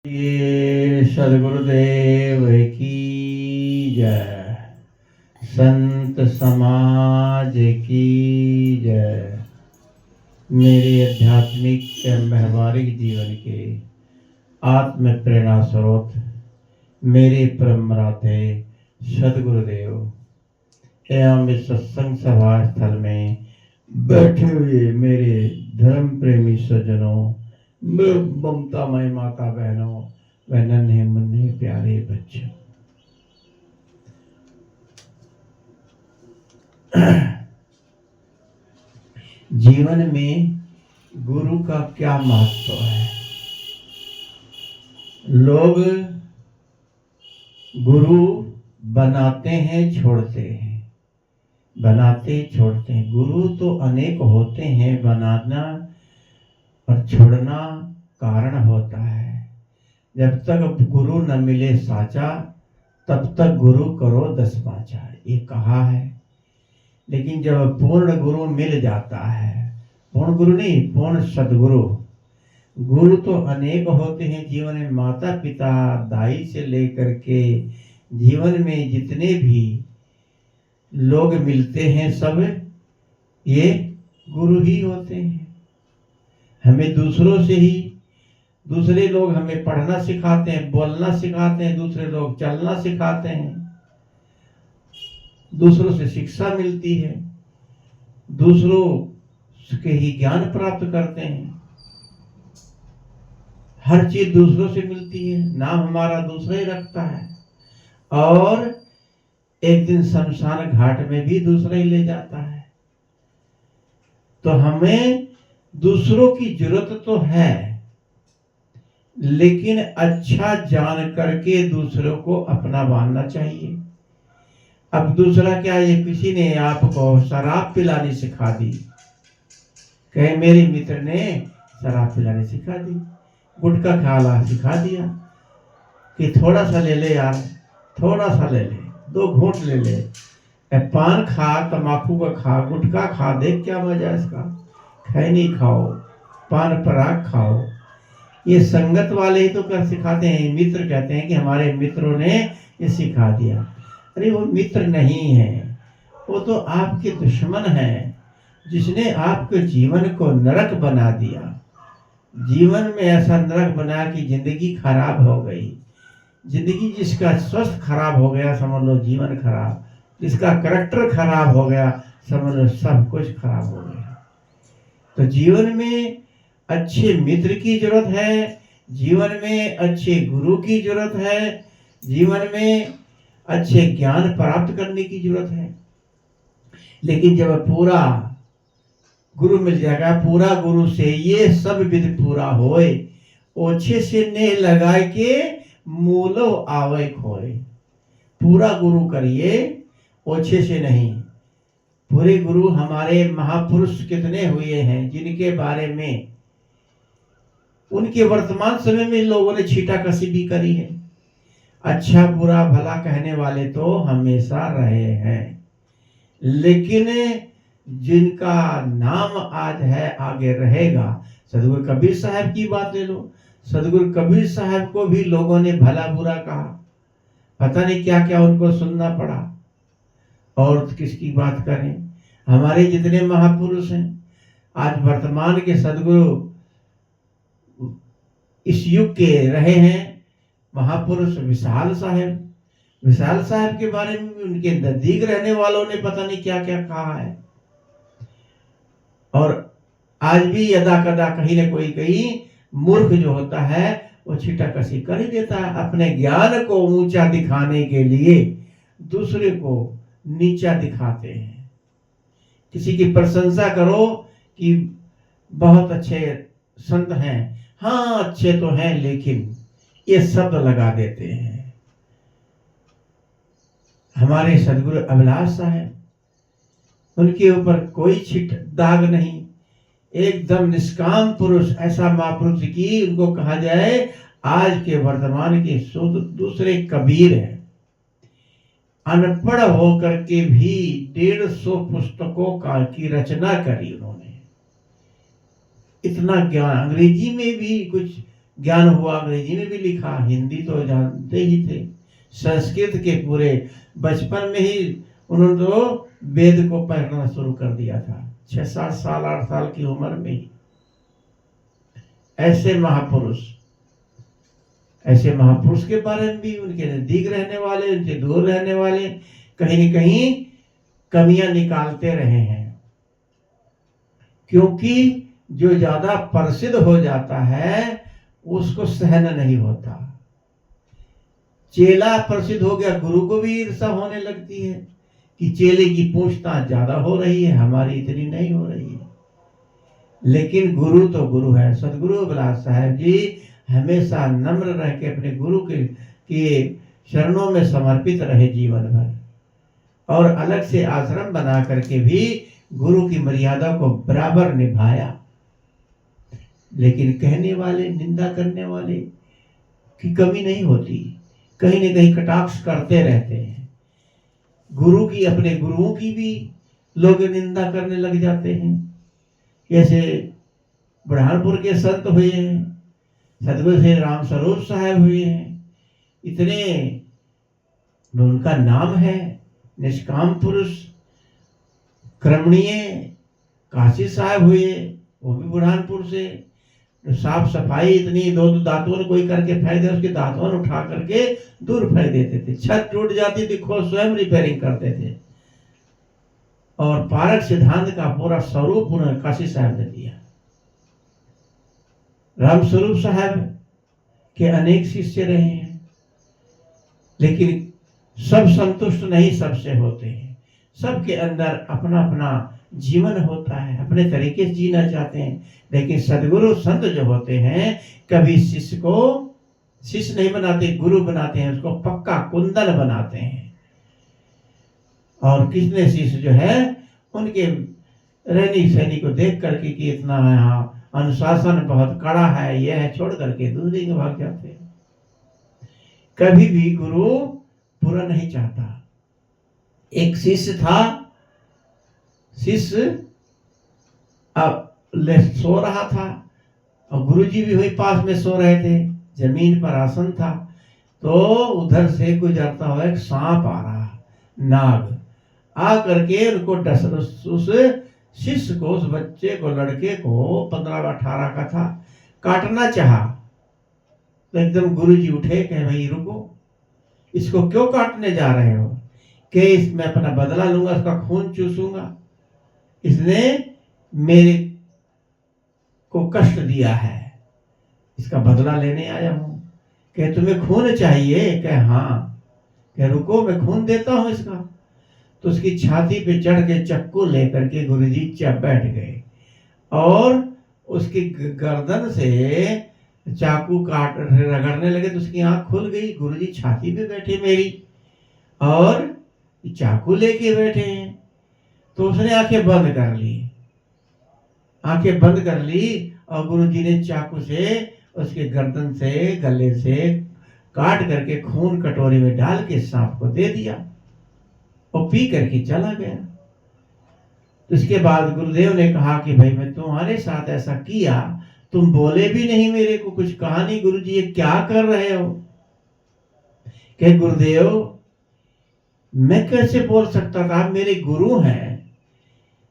ये सदगुरुदेव की जय, संत समाज की जय। मेरे आध्यात्मिक एवं व्यवहारिक जीवन के आत्म प्रेरणा स्रोत मेरे परमराते सदगुरुदेव एवं इस सत्संग सभा स्थल में बैठे हुए मेरे धर्म प्रेमी सज्जनों, ममतामय माता बहनों व नन्हे मुन्ने प्यारे बच्चों, जीवन में गुरु का क्या महत्व है। लोग गुरु बनाते हैं, छोड़ते हैं, बनाते छोड़ते हैं। गुरु तो अनेक होते हैं, बनाना और छोड़ना कारण होता है। जब तक गुरु न मिले साचा, तब तक गुरु करो 10 पाँचा, ये कहा है। लेकिन जब पूर्ण गुरु मिल जाता है, पूर्ण गुरु नहीं, पूर्ण सदगुरु। गुरु तो अनेक होते हैं जीवन में, माता पिता दाई से लेकर के जीवन में जितने भी लोग मिलते हैं सब ये गुरु ही होते हैं। हमें दूसरों से ही, दूसरे लोग हमें पढ़ना सिखाते हैं, बोलना सिखाते हैं, दूसरे लोग चलना सिखाते हैं, दूसरों से शिक्षा मिलती है, दूसरों के ही ज्ञान प्राप्त करते हैं। हर चीज दूसरों से मिलती है, नाम हमारा दूसरा ही रखता है, और एक दिन शमशान घाट में भी दूसरा ही ले जाता है। तो हमें दूसरों की जरूरत तो है, लेकिन अच्छा जान करके दूसरों को अपना मानना चाहिए। अब दूसरा क्या, ये किसी ने आपको शराब पिलानी सिखा दी, कहे मेरे मित्र ने शराब पिलानी सिखा दी, गुटखा खाना सिखा दिया कि थोड़ा सा ले ले यार, थोड़ा सा ले ले, 2 घूंट ले ले, पान खा, तम्बाकू का खा, गुटखा खा, देख क्या मजा इसका, खैनी खाओ, पान पराग खाओ। ये संगत वाले ही तो कर सिखाते हैं। मित्र कहते हैं कि हमारे मित्रों ने ये सिखा दिया। अरे वो मित्र नहीं है, वो तो आपके दुश्मन है, जिसने आपके जीवन को नरक बना दिया। जीवन में ऐसा नरक बना कि जिंदगी खराब हो गई। जिंदगी जिसका स्वस्थ खराब हो गया, समझ लो जीवन खराब। जिसका करैक्टर खराब हो गया, समझ लो सब कुछ खराब हो गया। तो जीवन में अच्छे मित्र की जरूरत है, जीवन में अच्छे गुरु की जरूरत है, जीवन में अच्छे ज्ञान प्राप्त करने की जरूरत है। लेकिन जब पूरा गुरु मिल जाएगा, पूरा गुरु से ये सब विधि पूरा होए, ओछे से ने लगाए के मूलो आवे खोए। पूरा गुरु करिए, ओछे से नहीं। पूरे गुरु हमारे महापुरुष कितने हुए हैं, जिनके बारे में उनके वर्तमान समय में लोगों ने छीटा कसी भी करी है। अच्छा बुरा भला कहने वाले तो हमेशा रहे हैं, लेकिन जिनका नाम आज है आगे रहेगा। सदगुरु कबीर साहब की बात ले लो, सदगुरु कबीर साहब को भी लोगों ने भला बुरा कहा, पता नहीं क्या क्या उनको सुनना पड़ा। और किसकी बात करें, हमारे जितने महापुरुष हैं, आज वर्तमान के सदगुरु इस युग के रहे हैं महापुरुष विशाल साहब। विशाल साहब के बारे में भी उनके नजदीक रहने वालों ने पता नहीं क्या क्या कहा है। और आज भी यदा कदा कहीं न कहीं मूर्ख जो होता है वो छीटा कसी कर ही देता है। अपने ज्ञान को ऊंचा दिखाने के लिए दूसरे को नीचा दिखाते हैं। किसी की प्रशंसा करो कि बहुत अच्छे संत हैं, हाँ अच्छे तो हैं, लेकिन ये शब्द लगा देते हैं। हमारे सदगुरु अभिलाष साहब, उनके ऊपर कोई छिट दाग नहीं, एकदम निष्काम पुरुष, ऐसा महापुरुष की उनको कहा जाए आज के वर्तमान के दूसरे कबीर हैं। अनपढ़ होकर के भी 150 पुस्तकों की रचना करी उन्होंने। इतना ज्ञान, अंग्रेजी में भी कुछ ज्ञान हुआ, अंग्रेजी में भी लिखा, हिंदी तो जानते ही थे, संस्कृत के पूरे बचपन में ही उन्होंने तो वेद को पढ़ना शुरू कर दिया था, 6-7 साल 8 साल की उम्र में ही। ऐसे महापुरुष के बारे में भी, उनके नजदीक रहने वाले, उनसे दूर रहने वाले, कहीं न कहीं कमियां निकालते रहे हैं। क्योंकि जो ज्यादा प्रसिद्ध हो जाता है उसको सहन नहीं होता। चेला प्रसिद्ध हो गया, गुरु को भी ईर्ष्या होने लगती है कि चेले की पूछताछ ज्यादा हो रही है, हमारी इतनी नहीं हो रही है। लेकिन गुरु तो गुरु है। सदगुरु बिलास साहब जी हमेशा नम्र रह के अपने गुरु के शरणों में समर्पित रहे जीवन भर, और अलग से आश्रम बना करके भी गुरु की मर्यादा को बराबर निभाया। लेकिन कहने वाले, निंदा करने वाले की कमी नहीं होती, कहीं न कहीं कटाक्ष करते रहते हैं। गुरु की, अपने गुरुओं की भी लोग निंदा करने लग जाते हैं। जैसे बुरहानपुर के संत हुए हैं, सदगुरु श्री राम स्वरूप साहब हुए हैं, इतने उनका नाम है, निष्काम पुरुष, क्रमणीय। काशी साहब हुए, वो भी बुरहानपुर से, साफ सफाई इतनी, दो दांतों ने कोई करके फेंक दे, उसके दांतों उठा करके दूर फेंक देते थे, छत टूट जाती थी खुद स्वयं रिपेयरिंग करते थे। और पारक सिद्धांत का पूरा स्वरूप उन्होंने काशी साहब ने दिया। राम स्वरूप साहब के अनेक शिष्य रहे हैं, लेकिन सब संतुष्ट नहीं सबसे होते हैं। सबके अंदर अपना अपना जीवन होता है, अपने तरीके से जीना चाहते हैं। लेकिन सदगुरु संत जो होते हैं, कभी शिष्य को शिष्य नहीं बनाते, गुरु बनाते हैं, उसको पक्का कुंदन बनाते हैं। और कितने शिष्य जो है उनके रहनी सहनी को देख करके कि इतना यहाँ अनुशासन बहुत कड़ा है, यह है, छोड़ करके दूसरी के भाग जाते हैं। कभी भी गुरु बुरा नहीं चाहता। एक शिष्य था, शिष्य अब सो रहा था और गुरुजी भी वही पास में सो रहे थे, जमीन पर आसन था। तो उधर से गुजरता हुआ एक सांप आ रहा, नाग आ करके उनको उस शिष्य को, उस बच्चे को, लड़के को 15-18 का था, काटना चाहा। तो एकदम गुरुजी उठे, कहे भाई रुको, इसको क्यों काटने जा रहे हो? कि इसमें अपना बदला लूंगा, इसका खून चूसूंगा, इसने मेरे को कष्ट दिया है, इसका बदला लेने आया हूं। कहे तुम्हें खून चाहिए? कहे हाँ। कहे रुको, मैं खून देता हूं इसका। तो उसकी छाती पे चढ़ के चक्कू लेकर के गुरुजी बैठ गए और उसकी गर्दन से चाकू काट रगड़ने लगे। तो उसकी आंख खुल गई। गुरुजी छाती पे बैठे मेरी और चाकू लेके बैठे हैं। तो उसने आंखें बंद कर ली, आंखें बंद कर ली और गुरुजी ने चाकू से उसके गर्दन से, गले से काट करके खून कटोरी में डाल के सांप को दे दिया और पी करके चला गया। तो इसके बाद गुरुदेव ने कहा कि भाई मैं तुम्हारे साथ ऐसा किया, तुम बोले भी नहीं, मेरे को कुछ कहा नहीं, गुरुजी ये क्या कर रहे हो? कहे गुरुदेव मैं कैसे बोल सकता था, मेरे गुरु हैं,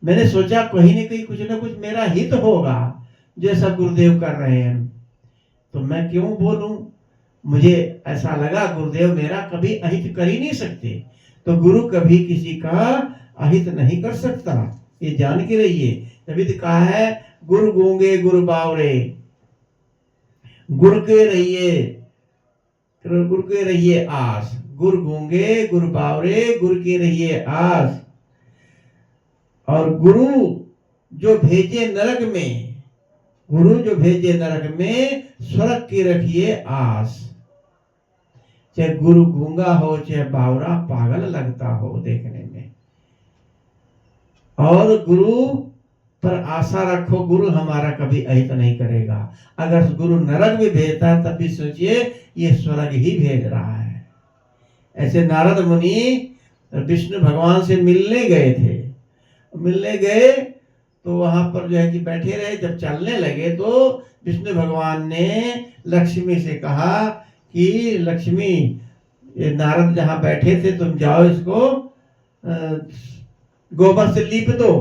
मैंने सोचा कहीं न कहीं कुछ ना कुछ मेरा हित होगा जैसा गुरुदेव कर रहे हैं, तो मैं क्यों बोलूं? मुझे ऐसा लगा गुरुदेव मेरा कभी अहित कर ही नहीं सकते, तो गुरु कभी किसी का अहित नहीं कर सकता, ये जान के रहिए। तभी तो कहा है गुरु गूंगे गुरु बावरे, गुरु के रहिए आस, गुरु गूंगे गुरु बावरे, गुरु के रहिए आस। और गुरु जो भेजे नरक में, गुरु जो भेजे नरक में, स्वर्ग की रखिए आस। चाहे गुरु गूंगा हो, चाहे बावरा, पागल लगता हो देखने में, और गुरु पर आशा रखो, गुरु हमारा कभी अहित नहीं करेगा। अगर गुरु नरक भी भेजता है तब भी सोचिए ये स्वर्ग ही भेज रहा है। ऐसे नारद मुनि विष्णु भगवान से मिलने गए थे, मिलने गए तो वहां पर जो है कि बैठे रहे। जब चलने लगे तो विष्णु भगवान ने लक्ष्मी से कहा कि लक्ष्मी, ये नारद जहां बैठे थे, तुम जाओ इसको गोबर से लीप दो।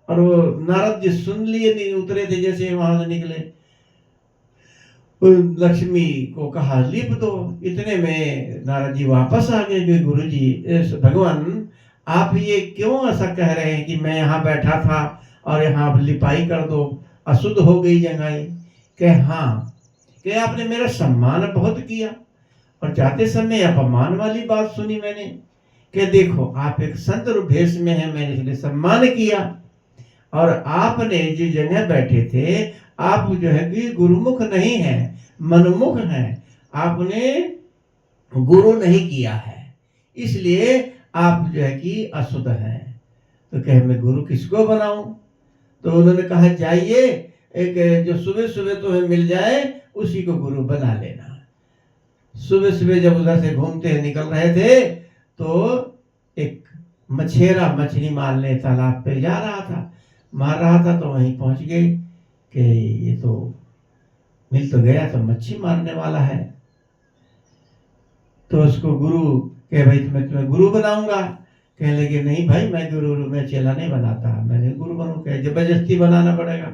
और वो नारद जी सुन लिए, नहीं उतरे थे जैसे वहां से निकले। लक्ष्मी को कहा लीप दो। इतने में नारद जी वापस आ गए कि गुरु जी, भगवान आप ये क्यों ऐसा कह रहे हैं कि मैं यहाँ बैठा था और यहाँ लिपाई कर दो, अशुद्ध हो गई जगह। कहे हाँ, कहे आपने मेरा सम्मान बहुत किया और जाते समय अपमान वाली बात सुनी मैंने। कि देखो आप एक संत रूप भेष में है, मैंने इसलिए सम्मान किया। और आपने जिस जगह बैठे थे, आप जो है कि गुरुमुख नहीं है, मनमुख है, आपने गुरु नहीं किया है, इसलिए आप जो है कि अशुद्ध है। तो कहे मैं गुरु किसको बनाऊं? तो उन्होंने कहा जाइए, एक जो सुबह सुबह तुम्हें मिल जाए उसी को गुरु बना लेना। सुबह सुबह जब उधर से घूमते निकल रहे थे तो एक मछेरा मछली मारने तालाब पे जा रहा था, मार रहा था। तो वहीं पहुंच गए कि ये तो मिल तो गया, तो मच्छी मारने वाला है। तो उसको गुरु कहे भाई मैं तुम्हें गुरु बनाऊंगा। कहने लगे नहीं भाई, मैं गुरु में चेला नहीं बनाता, मैंने गुरु बनू। कहे जबरदस्ती बनाना पड़ेगा।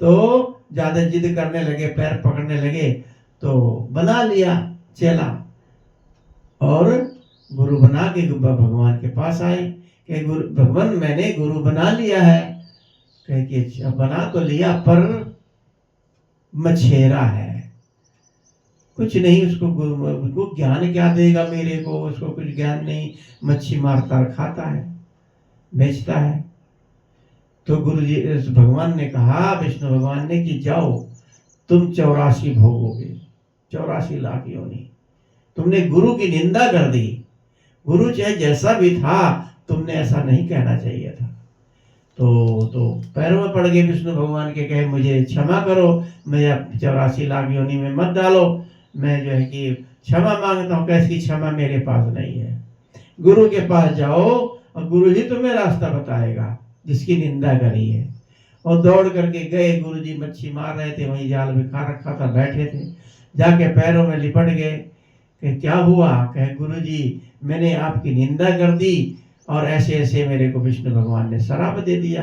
तो ज्यादा जिद करने लगे, पैर पकड़ने लगे, तो बना लिया चेला और गुरु बना के भगवान के पास आए कि गुरु भगवान मैंने गुरु बना लिया है। कहे कि अच्छा बना तो लिया, पर मछेरा है, कुछ नहीं, उसको ज्ञान क्या देगा मेरे को, उसको कुछ ज्ञान नहीं, मच्छी मारता खाता है, बेचता है। तो गुरु जी भगवान ने कहा, विष्णु भगवान ने, कि जाओ तुम 84 भोगोगे, 84 लाख योनि। तुमने गुरु की निंदा कर दी। गुरु चाहे जैसा भी था, तुमने ऐसा नहीं कहना चाहिए था। तो पैरों में पड़ गए विष्णु भगवान के, कहे मुझे क्षमा करो, मुझे 84 लाख योनि में मत डालो, मैं जो है कि क्षमा मांगता हूँ। कैसी क्षमा मेरे पास नहीं है। गुरु के पास जाओ और गुरु ही तुम्हें रास्ता बताएगा जिसकी निंदा करी है। और दौड़ करके गए, गुरु जी मच्छी मार रहे थे, वहीं जाल बिखा रखा था, बैठे थे, जाके पैरों में लिपट गए कि क्या हुआ? कहे गुरु जी मैंने आपकी निंदा कर दी और ऐसे ऐसे मेरे को विष्णु भगवान ने श्राप दे दिया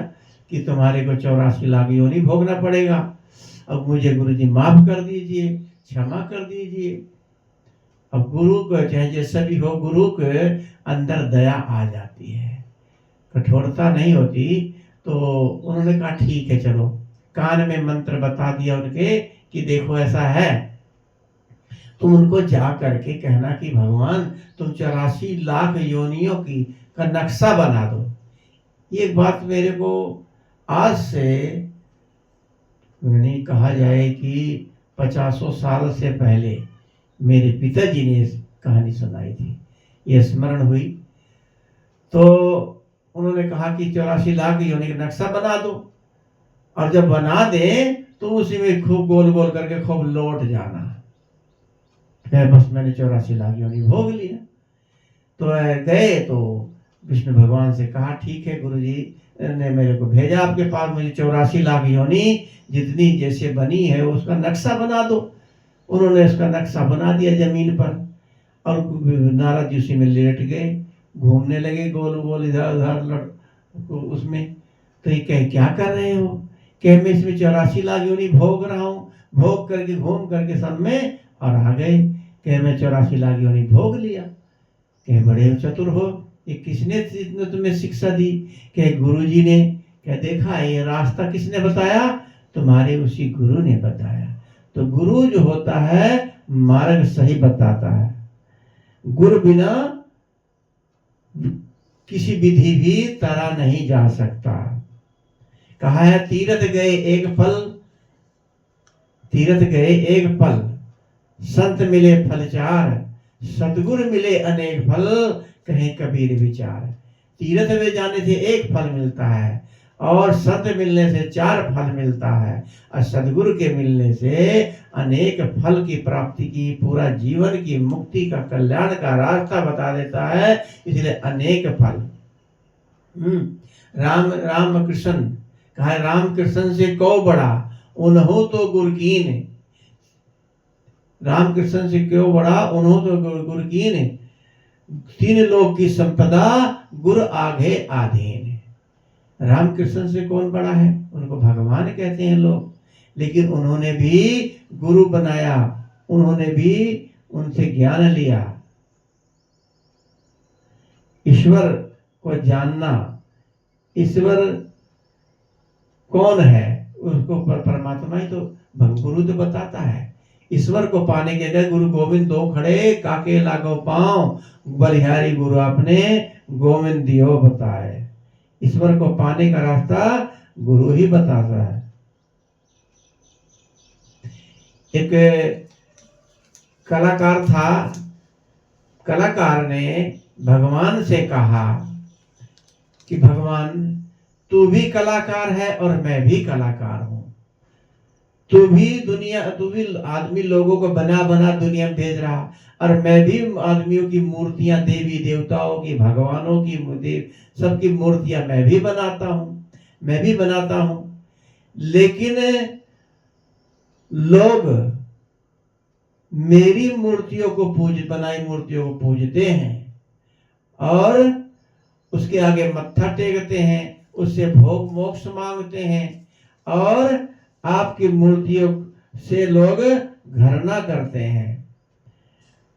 कि तुम्हारे को 84 लाख योनि भोगना पड़ेगा। अब मुझे गुरु जी माफ कर दीजिए, क्षमा कर दीजिए। अब गुरु को चाहे जैसा भी हो, गुरु के अंदर दया आ जाती है, कठोरता नहीं होती। तो उन्होंने कहा ठीक है, चलो। कान में मंत्र बता दिया उनके कि देखो ऐसा है, तुम उनको जा करके कहना कि भगवान तुम 84 लाख योनियों की का नक्शा बना दो। ये बात मेरे को आज से नहीं कहा जाए कि 50 साल से पहले मेरे पिताजी ने इस कहानी सुनाई थी, ये स्मरण हुई। तो उन्होंने कहा कि 84 लाख योनि का नक्शा बना दो, और जब बना दे तो उसी में खूब गोल गोल करके खूब लौट जाना। फिर बस मैंने 84 लाख योनि भोग लिया। तो गए तो विष्णु भगवान से कहा ठीक है, गुरु जी ने मेरे को भेजा आपके पास, मुझे 84 लाख योनि जितनी जैसे बनी है उसका नक्शा बना दो। उन्होंने उसका नक्शा बना दिया जमीन पर, और नारद जी उसी में लेट गए, घूमने लगे गोल गोल इधर उधर उसमें। तो ये कहे क्या कर रहे हो? कहे मैं इसमें 84 लाख योनि भोग रहा हूँ, भोग करके घूम करके सब में और आ गए। कहे मैं 84 लाख योनि भोग लिया। कहे बड़े चतुर हो, ये किसने तुम्हें शिक्षा दी? कहे गुरु जी ने। कहे देखा ये रास्ता किसने बताया? तुम्हारे उसी गुरु ने बताया। तो गुरु जो होता है मार्ग सही बताता है। गुरु बिना किसी विधि भी तरा नहीं जा सकता। कहा है तीरथ गए एक फल, तीरथ गए एक फल, संत मिले फल चार, सतगुरु मिले अनेक फल, कहे कबीर विचार। तीरथ में जाने से एक फल मिलता है, और संत मिलने से 4 फल मिलता है, और सदगुरु के मिलने से अनेक फल की प्राप्ति की, पूरा जीवन की मुक्ति का, कल्याण का रास्ता बता देता है। इसलिए अनेक फल। राम कृष्ण कहा रामकृष्ण से कौ बड़ा, उन्हों तो गुरकीन, रामकृष्ण से क्यों बड़ा, उन्हों तो गुरकीन, तीन लोग की संपदा गुरु आगे आधीन। रामकृष्ण से कौन बड़ा है, उनको भगवान कहते हैं लोग, लेकिन उन्होंने भी गुरु बनाया, उन्होंने भी उनसे ज्ञान लिया। ईश्वर को जानना, ईश्वर कौन है उसको परमात्मा ही तो गुरु तो बताता है। ईश्वर को पाने के लिए गुरु गोविंद दो खड़े, काके लागो पांव, बलिहारी गुरु आपने गोविंद दियो बताए। ईश्वर को पाने का रास्ता गुरु ही बताता है। एक कलाकार था, कलाकार ने भगवान से कहा कि भगवान तू भी कलाकार है और मैं भी कलाकार हूं, तू भी आदमी लोगों को बना बना दुनिया में भेज रहा, और मैं भी आदमियों की मूर्तियां, देवी देवताओं की, भगवानों की, सबकी मूर्तियां मैं भी बनाता हूं, लेकिन लोग मेरी मूर्तियों को बनाई मूर्तियों को पूजते हैं और उसके आगे मत्था टेकते हैं, उससे भोग मोक्ष मांगते हैं, और आपकी मूर्तियों से लोग घृणा करते हैं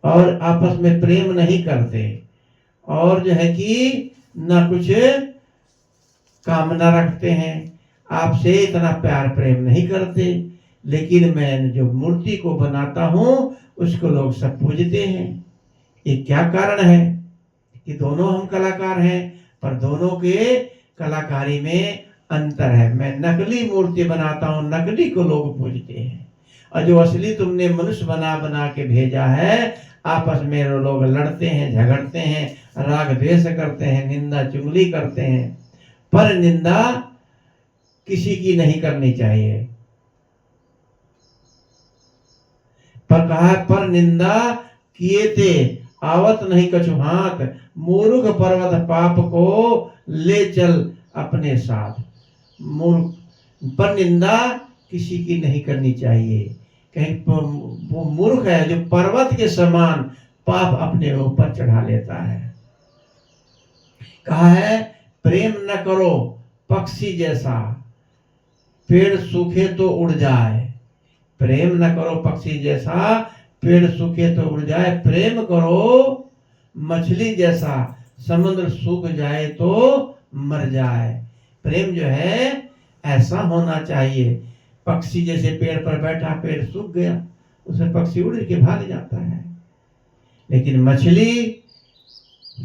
और आपस में प्रेम नहीं करते, और जो है कि ना कुछ कामना रखते हैं, आपसे इतना प्यार प्रेम नहीं करते। लेकिन मैं जो मूर्ति को बनाता हूं उसको लोग सब पूजते हैं। ये क्या कारण है कि दोनों हम कलाकार हैं, पर दोनों के कलाकारी में अंतर है। मैं नकली मूर्ति बनाता हूं, नकली को लोग पूजते हैं, और जो असली तुमने मनुष्य बना बना के भेजा है, आपस में लोग लड़ते हैं, झगड़ते हैं, राग द्वेष करते हैं, निंदा चुगली करते हैं। पर निंदा किसी की नहीं करनी चाहिए, पर कहा पर निंदा किए थे आवत नहीं कछु हाथ, मूर्ख पर्वत पाप को ले चल अपने साथ। मूर्ख पर निंदा किसी की नहीं करनी चाहिए, कहीं वो मूर्ख है जो पर्वत के समान पाप अपने ऊपर चढ़ा लेता है। कहा है प्रेम न करो पक्षी जैसा, पेड़ सूखे तो उड़ जाए। प्रेम न करो पक्षी जैसा, पेड़ सूखे तो उड़ जाए। प्रेम करो मछली जैसा, समुद्र सूख जाए तो मर जाए। प्रेम जो है ऐसा होना चाहिए, पक्षी जैसे पेड़ पर बैठा, पेड़ सूख गया, उसे पक्षी उड़ के भाग जाता है। लेकिन मछली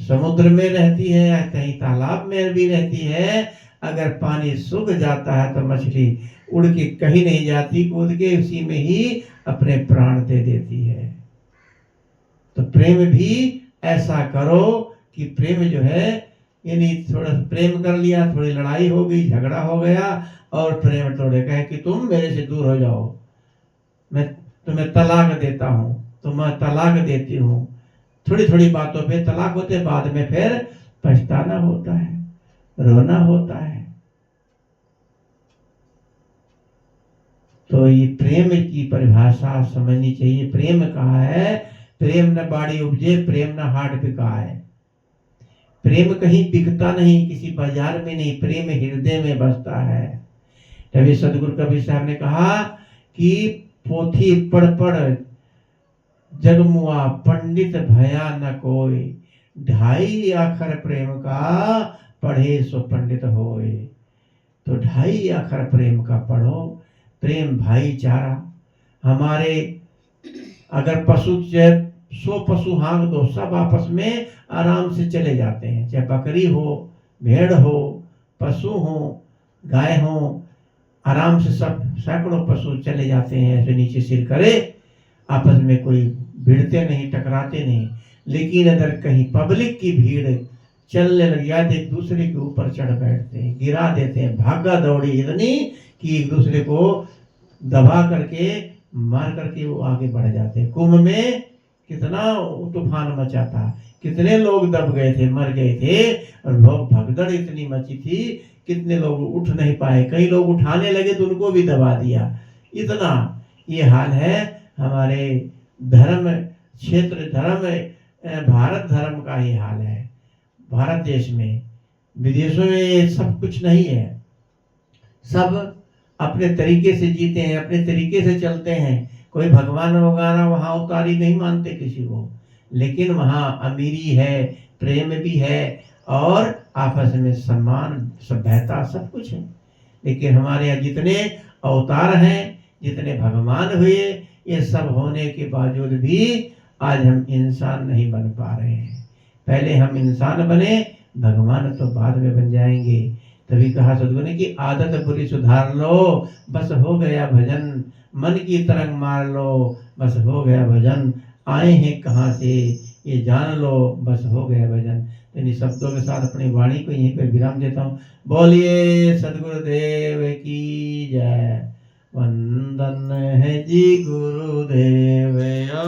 समुद्र में रहती है, कहीं तालाब में भी रहती है, अगर पानी सूख जाता है तो मछली उड़ के कहीं नहीं जाती, कूद के उसी में ही अपने प्राण दे देती है। तो प्रेम भी ऐसा करो कि प्रेम जो है, यानी थोड़ा प्रेम कर लिया, थोड़ी लड़ाई हो गई, झगड़ा हो गया, और प्रेम तोड़े, कहे कि तुम मेरे से दूर हो जाओ, मैं तुम्हें तलाक देता हूं, तो मैं तलाक देती हूं। थोड़ी थोड़ी बातों पे तलाक होते, बाद में फिर पछताना होता है, रोना होता है। तो ये प्रेम की परिभाषा समझनी चाहिए। प्रेम कहा है, प्रेम न बाड़ी उपजे, प्रेम न हाट बिकाए। प्रेम कहीं बिकता नहीं, किसी बाजार में नहीं, प्रेम हृदय में बसता है। तभी सदगुरु कबीर साहब ने कहा कि पोथी पढ़ पढ़ जगमुआ, पंडित भया न कोई, 2.5 अक्षर प्रेम का पढ़े सो पंडित होए। तो 2.5 अक्षर प्रेम का पढ़ो। प्रेम भाईचारा, हमारे अगर पशु 100 पशु हाँक दो, सब आपस में आराम से चले जाते हैं, चाहे बकरी हो, भेड़ हो, पशु हो, गाय हो, आराम से सब सैकड़ों पशु चले जाते हैं, ऐसे नीचे सिर करे, आपस में कोई भिड़ते नहीं, टकराते नहीं। लेकिन अगर कहीं पब्लिक की भीड़ चलने लग जाए तो एक दूसरे के ऊपर चढ़ बैठते हैं, गिरा देते हैं, भागा दौड़ी इतनी कि एक दूसरे को दबा करके मार करके वो आगे बढ़ जाते हैं। कुंभ में कितना तूफान मचा था, कितने लोग दब गए थे, मर गए थे, और भगदड़ इतनी मची थी कितने लोग उठ नहीं पाए, कई लोग उठाने लगे तो उनको भी दबा दिया। इतना ये हाल है हमारे धर्म क्षेत्र, भारत धर्म का ही हाल है। भारत देश में, विदेशों में ये सब कुछ नहीं है। सब अपने तरीके से जीते हैं, अपने तरीके से चलते हैं। कोई भगवान वगैरह वहाँ उतारी नहीं मानते किसी को, लेकिन वहाँ अमीरी है, प्रेम भी है और आपस में सम्मान, सभ्यता, सब कुछ है। लेकिन हमारे यहाँ जितने अवतार हैं, जितने भगवान हुए, ये सब होने के बावजूद भी आज हम इंसान नहीं बन पा रहे हैं। पहले हम इंसान बने, भगवान तो बाद में बन जाएंगे। तभी कहा सद्गुरु ने कि आदत बुरी सुधार लो, बस हो गया भजन, मन की तरंग मार लो, बस हो गया भजन, आए हैं कहाँ से ये जान लो, बस हो गया भजन। इन शब्दों के साथ अपनी वाणी को यहीं पर विराम देता हूँ। बोलिए सद्गुरुदेव की जय। वंदन है जी गुरुदेव।